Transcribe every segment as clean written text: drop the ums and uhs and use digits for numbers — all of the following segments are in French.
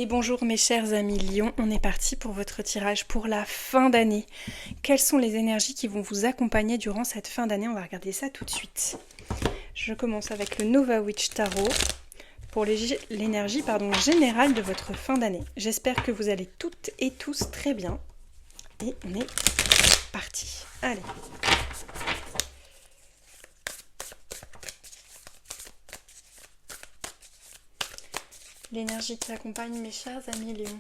Et bonjour mes chers amis Lion, on est parti pour votre tirage pour la fin d'année. Quelles sont les énergies qui vont vous accompagner durant cette fin d'année? On va regarder ça tout de suite. Je commence avec le Nova Witch Tarot pour l'énergie générale de votre fin d'année. J'espère que vous allez toutes et tous très bien. Et on est parti. Allez. L'énergie qui accompagne mes chers amis Lions.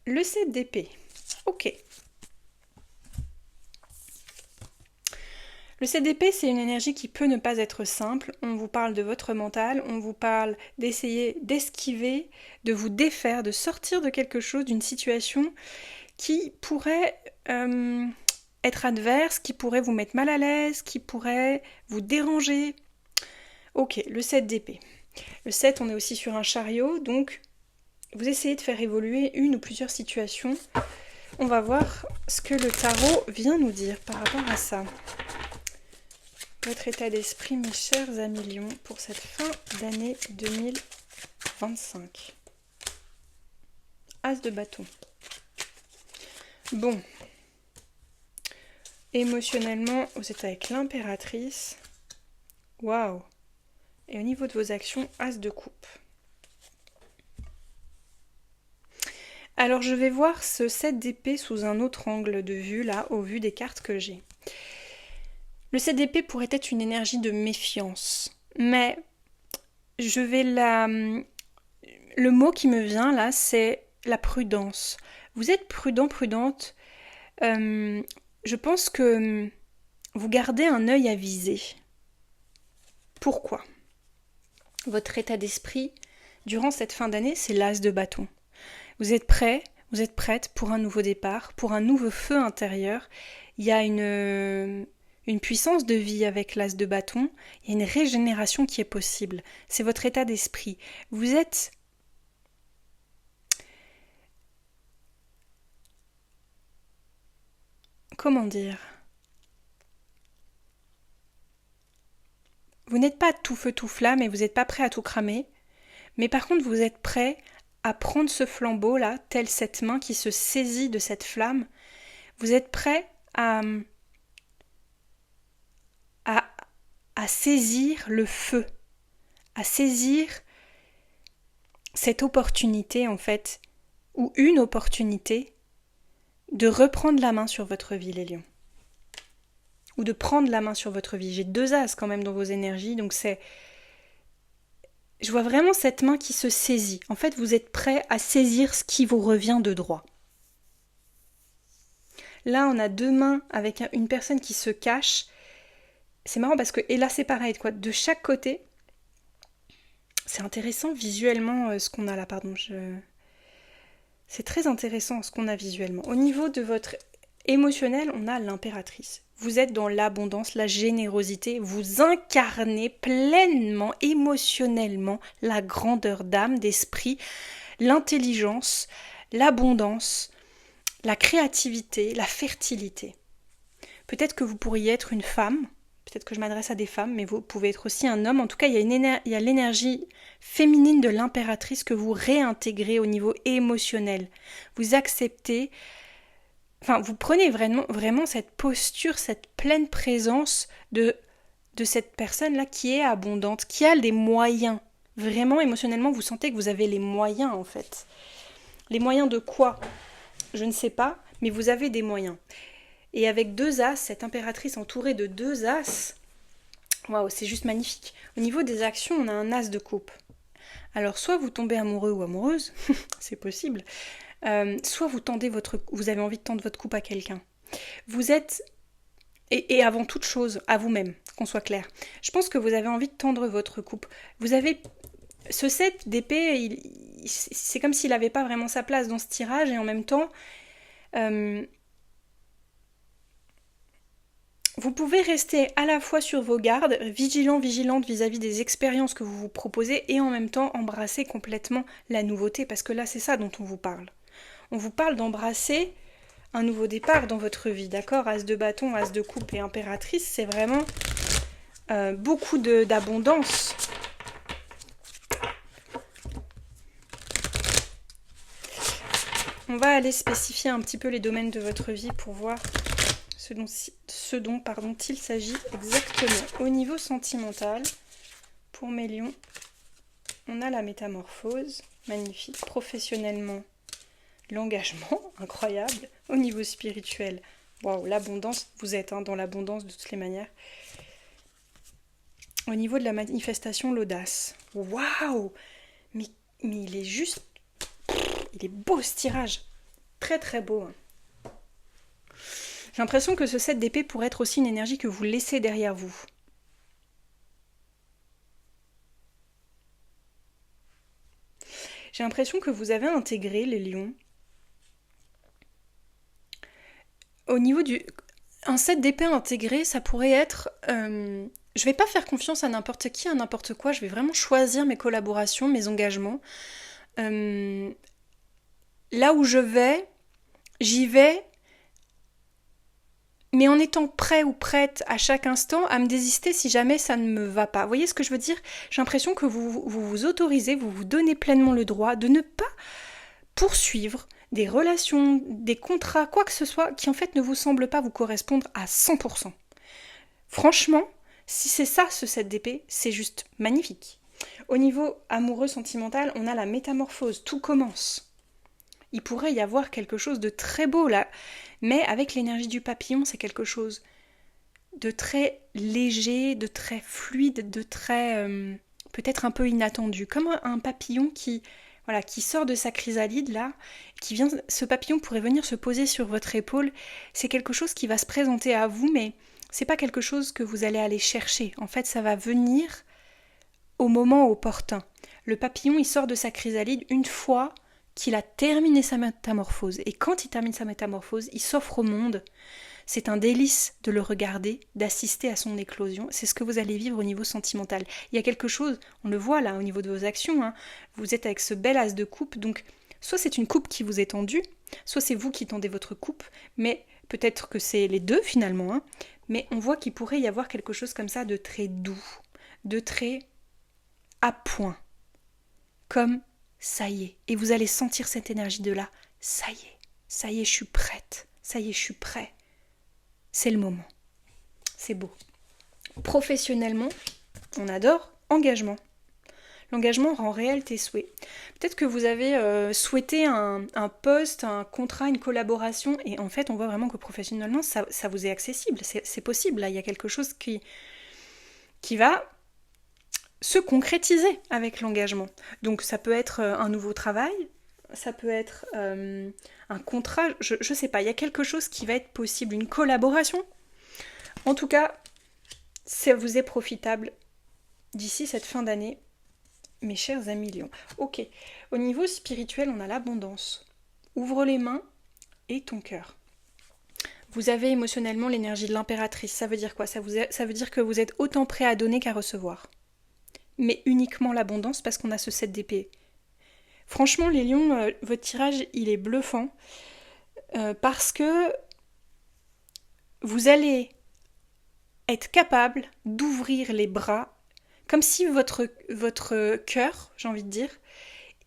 Le 7 d'épée. Ok. Le 7 d'épée, c'est une énergie qui peut ne pas être simple. On vous parle de votre mental, on vous parle d'essayer d'esquiver, de vous défaire, de sortir de quelque chose, d'une situation qui pourrait être adverse, qui pourrait vous mettre mal à l'aise, qui pourrait vous déranger. Ok, le 7 d'épée. Le 7, on est aussi sur un chariot, donc vous essayez de faire évoluer une ou plusieurs situations. On va voir ce que le tarot vient nous dire par rapport à ça. Votre état d'esprit, mes chers amis Lions, pour cette fin d'année 2025. As de bâton. Bon. Émotionnellement, vous êtes avec l'impératrice. Waouh! Et au niveau de vos actions, As de coupe. Alors je vais voir ce 7 d'épée sous un autre angle de vue, là, au vu des cartes que j'ai. Le 7 d'épée pourrait être une énergie de méfiance. Mais le mot qui me vient là, c'est la prudence. Vous êtes prudent, prudente. Je pense que vous gardez un œil avisé. Pourquoi ? Votre état d'esprit, durant cette fin d'année, c'est l'as de bâton. Vous êtes prêt, vous êtes prête pour un nouveau départ, pour un nouveau feu intérieur. Il y a une puissance de vie avec l'as de bâton. Il y a une régénération qui est possible. C'est votre état d'esprit. Vous êtes... Comment dire ? Vous n'êtes pas tout feu tout flamme et vous n'êtes pas prêt à tout cramer, mais par contre vous êtes prêt à prendre ce flambeau là, telle cette main qui se saisit de cette flamme. Vous êtes prêt à saisir le feu, à saisir cette opportunité en fait, ou une opportunité de reprendre la main sur votre vie les lions. Ou de prendre la main sur votre vie. J'ai 2 as quand même dans vos énergies, donc c'est... Je vois vraiment cette main qui se saisit. En fait, vous êtes prêt à saisir ce qui vous revient de droit. Là, on a 2 mains avec une personne qui se cache. C'est marrant parce que... Et là, c'est pareil, quoi. De chaque côté, c'est intéressant visuellement ce qu'on a là, pardon. C'est très intéressant ce qu'on a visuellement. Au niveau de votre émotionnel, on a l'impératrice. Vous êtes dans l'abondance, la générosité, vous incarnez pleinement, émotionnellement, la grandeur d'âme, d'esprit, l'intelligence, l'abondance, la créativité, la fertilité. Peut-être que vous pourriez être une femme, peut-être que je m'adresse à des femmes, mais vous pouvez être aussi un homme. En tout cas, il y a l'énergie féminine de l'impératrice que vous réintégrez au niveau émotionnel. Vous acceptez... Enfin, vous prenez vraiment cette posture, cette pleine présence de cette personne-là qui est abondante, qui a les moyens. Vraiment, émotionnellement, vous sentez que vous avez les moyens, en fait. Les moyens de quoi ? Je ne sais pas, mais vous avez des moyens. Et avec 2 as, cette impératrice entourée de 2 as, waouh, c'est juste magnifique. Au niveau des actions, on a un as de coupe. Alors, soit vous tombez amoureux ou amoureuse, c'est possible, soit vous avez envie de tendre votre coupe à quelqu'un. Vous êtes, et avant toute chose, à vous-même, qu'on soit clair. Je pense que vous avez envie de tendre votre coupe. Vous avez ce 7 d'épée, c'est comme s'il n'avait pas vraiment sa place dans ce tirage, et en même temps, vous pouvez rester à la fois sur vos gardes, vigilante vis-à-vis des expériences que vous vous proposez, et en même temps embrasser complètement la nouveauté, parce que là, c'est ça dont on vous parle. On vous parle d'embrasser un nouveau départ dans votre vie, d'accord ? As de bâton, as de coupe et impératrice, c'est vraiment beaucoup d'abondance. On va aller spécifier un petit peu les domaines de votre vie pour voir ce dont il s'agit exactement. Au niveau sentimental, pour mes lions, on a la métamorphose, magnifique. Professionnellement, l'engagement, incroyable. Au niveau spirituel, waouh, l'abondance, vous êtes dans l'abondance de toutes les manières. Au niveau de la manifestation, l'audace. Waouh, mais il est juste... Il est beau ce tirage. Très très beau. J'ai l'impression que ce 7 d'épée pourrait être aussi une énergie que vous laissez derrière vous. J'ai l'impression que vous avez intégré, les lions, au niveau du... Un 7 d'épée intégré, ça pourrait être... Je vais pas faire confiance à n'importe qui, à n'importe quoi, je vais vraiment choisir mes collaborations, mes engagements. Là où je vais, j'y vais, mais en étant prêt ou prête à chaque instant à me désister si jamais ça ne me va pas. Vous voyez ce que je veux dire? J'ai l'impression que vous autorisez, vous vous donnez pleinement le droit de ne pas poursuivre des relations, des contrats, quoi que ce soit, qui en fait ne vous semble pas vous correspondre à 100%. Franchement, si c'est ça ce 7 d'épée, c'est juste magnifique. Au niveau amoureux sentimental, on a la métamorphose, tout commence. Il pourrait y avoir quelque chose de très beau là, mais avec l'énergie du papillon, c'est quelque chose de très léger, de très fluide, de très peut-être un peu inattendu, comme un papillon qui sort de sa chrysalide là, ce papillon pourrait venir se poser sur votre épaule. C'est quelque chose qui va se présenter à vous, mais c'est pas quelque chose que vous allez aller chercher. En fait, ça va venir au moment opportun. Le papillon, il sort de sa chrysalide une fois qu'il a terminé sa métamorphose. Et quand il termine sa métamorphose, il s'offre au monde. C'est un délice de le regarder, d'assister à son éclosion. C'est ce que vous allez vivre au niveau sentimental. Il y a quelque chose, on le voit là au niveau de vos actions, hein. Vous êtes avec ce bel as de coupe, donc soit c'est une coupe qui vous est tendue, soit c'est vous qui tendez votre coupe, mais peut-être que c'est les deux finalement, hein. Mais on voit qu'il pourrait y avoir quelque chose comme ça de très doux, de très à point, comme ça y est, et vous allez sentir cette énergie de là, ça y est, je suis prête, ça y est, je suis prêt. C'est le moment. C'est beau. Professionnellement, on adore engagement. L'engagement rend réel tes souhaits. Peut-être que vous avez souhaité un poste, un contrat, une collaboration, et en fait, on voit vraiment que professionnellement, ça vous est accessible. C'est possible. Là, il y a quelque chose qui va se concrétiser avec l'engagement. Donc ça peut être un nouveau travail, ça peut être un contrat, je sais pas, il y a quelque chose qui va être possible, une collaboration. En tout cas, ça vous est profitable d'ici cette fin d'année, mes chers amis lions. Ok, au niveau spirituel, on a l'abondance. Ouvre les mains et ton cœur. Vous avez émotionnellement l'énergie de l'impératrice. Ça veut dire quoi? Ça veut dire que vous êtes autant prêt à donner qu'à recevoir. Mais uniquement l'abondance parce qu'on a ce 7 d'épée. Franchement, les lions, votre tirage, il est bluffant parce que vous allez être capable d'ouvrir les bras comme si votre cœur, j'ai envie de dire,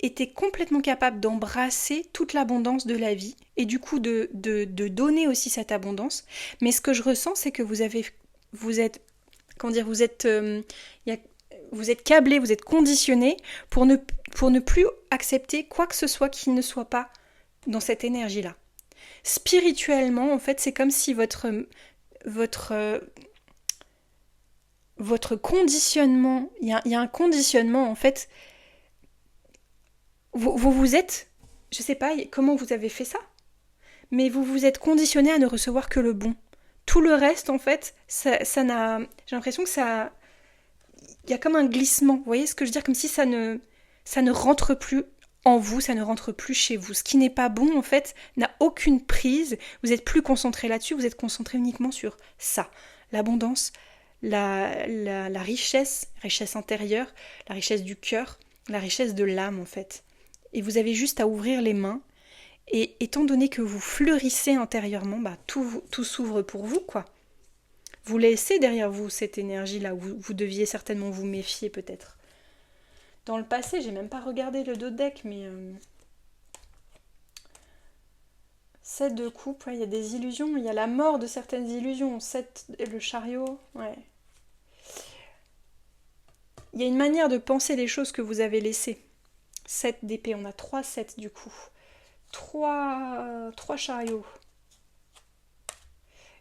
était complètement capable d'embrasser toute l'abondance de la vie et du coup de donner aussi cette abondance. Mais ce que je ressens, c'est que vous êtes câblé, vous êtes conditionné pour ne plus accepter quoi que ce soit qui ne soit pas dans cette énergie-là. Spirituellement, en fait, c'est comme si votre conditionnement, il y a un conditionnement, en fait, vous êtes, je sais pas comment vous avez fait ça, mais vous vous êtes conditionné à ne recevoir que le bon. Tout le reste, en fait, ça n'a, j'ai l'impression que ça... Il y a comme un glissement, vous voyez ce que je veux dire? Comme si ça ne rentre plus en vous, ça ne rentre plus chez vous. Ce qui n'est pas bon, en fait, n'a aucune prise. Vous êtes plus concentré là-dessus, vous êtes concentré uniquement sur ça. L'abondance, la richesse intérieure, la richesse du cœur, la richesse de l'âme, en fait. Et vous avez juste à ouvrir les mains. Et étant donné que vous fleurissez intérieurement, tout s'ouvre pour vous, quoi. Vous laissez derrière vous cette énergie-là où vous deviez certainement vous méfier peut-être. Dans le passé, j'ai même pas regardé le dos de deck, mais 7 de coupe, ouais, il y a des illusions, il y a la mort de certaines illusions. 7, le chariot, ouais. Il y a une manière de penser les choses que vous avez laissées. 7 d'épée, on a 3 7 du coup. 3 chariots.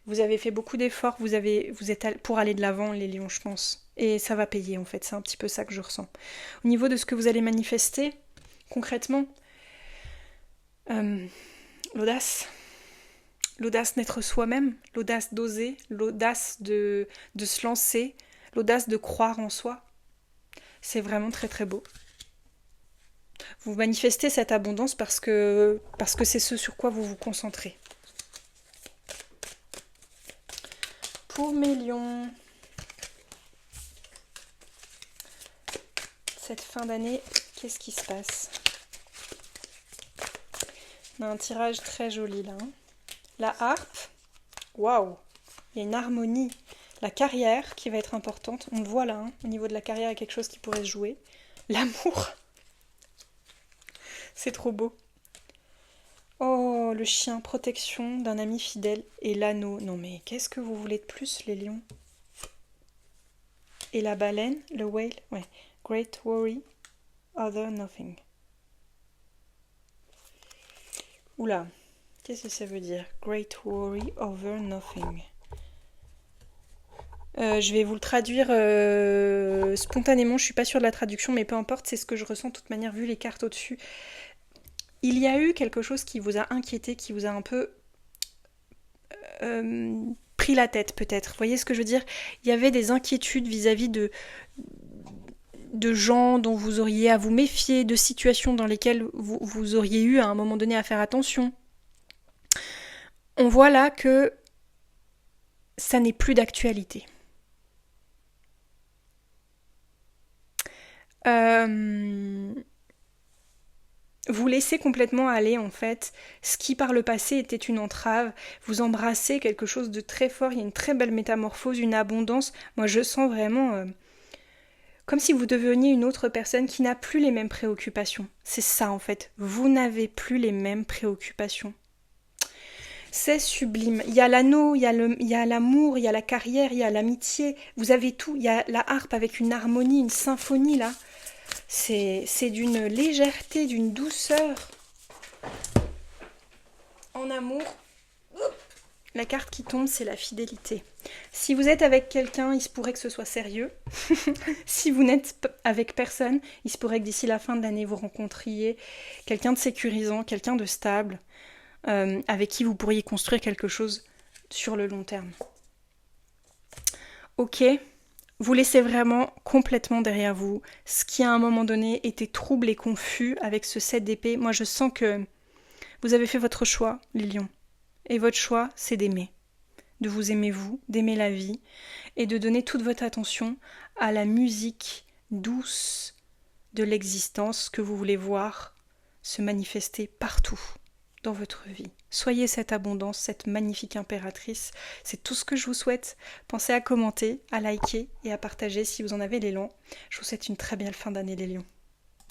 Vous avez fait beaucoup d'efforts, vous êtes pour aller de l'avant, les lions, je pense. Et ça va payer, en fait, c'est un petit peu ça que je ressens. Au niveau de ce que vous allez manifester, concrètement, l'audace. L'audace d'être soi-même, l'audace d'oser, l'audace de se lancer, l'audace de croire en soi. C'est vraiment très très beau. Vous manifestez cette abondance parce que c'est ce sur quoi vous vous concentrez. Pour mes lions, cette fin d'année, qu'est-ce qui se passe? On a un tirage très joli là. La harpe, waouh, il y a une harmonie. La carrière qui va être importante, on le voit là, au niveau de la carrière, il y a quelque chose qui pourrait se jouer. L'amour, c'est trop beau. Oh, le chien, protection d'un ami fidèle et l'anneau. Non mais qu'est-ce que vous voulez de plus, les lions? Et la baleine, le whale, ouais. Great worry, other nothing. Oula, qu'est-ce que ça veut dire? Great worry, over nothing. Je vais vous le traduire spontanément, je suis pas sûre de la traduction, mais peu importe, c'est ce que je ressens de toute manière, vu les cartes au-dessus. Il y a eu quelque chose qui vous a inquiété, qui vous a un peu pris la tête peut-être. Vous voyez ce que je veux dire? Il y avait des inquiétudes vis-à-vis de gens dont vous auriez à vous méfier, de situations dans lesquelles vous auriez eu à un moment donné à faire attention. On voit là que ça n'est plus d'actualité. Vous laissez complètement aller en fait ce qui par le passé était une entrave, vous embrassez quelque chose de très fort, il y a une très belle métamorphose, une abondance. Moi je sens vraiment comme si vous deveniez une autre personne qui n'a plus les mêmes préoccupations. C'est ça en fait, vous n'avez plus les mêmes préoccupations. C'est sublime. Il y a l'anneau, il y a l'amour, il y a la carrière, il y a l'amitié, vous avez tout, il y a la harpe avec une harmonie, une symphonie là. C'est d'une légèreté, d'une douceur. En amour, la carte qui tombe, c'est la fidélité. Si vous êtes avec quelqu'un, il se pourrait que ce soit sérieux. Si vous n'êtes avec personne, il se pourrait que d'ici la fin de l'année, vous rencontriez quelqu'un de sécurisant, quelqu'un de stable, avec qui vous pourriez construire quelque chose sur le long terme. Ok. Vous laissez vraiment complètement derrière vous ce qui à un moment donné était trouble et confus avec ce 7 d'épée. Moi je sens que vous avez fait votre choix, les lions. Et votre choix, c'est d'aimer. De vous aimer vous, d'aimer la vie et de donner toute votre attention à la musique douce de l'existence que vous voulez voir se manifester partout dans votre vie. Soyez cette abondance, cette magnifique impératrice. C'est tout ce que je vous souhaite. Pensez à commenter, à liker et à partager si vous en avez l'élan. Je vous souhaite une très belle fin d'année les lions.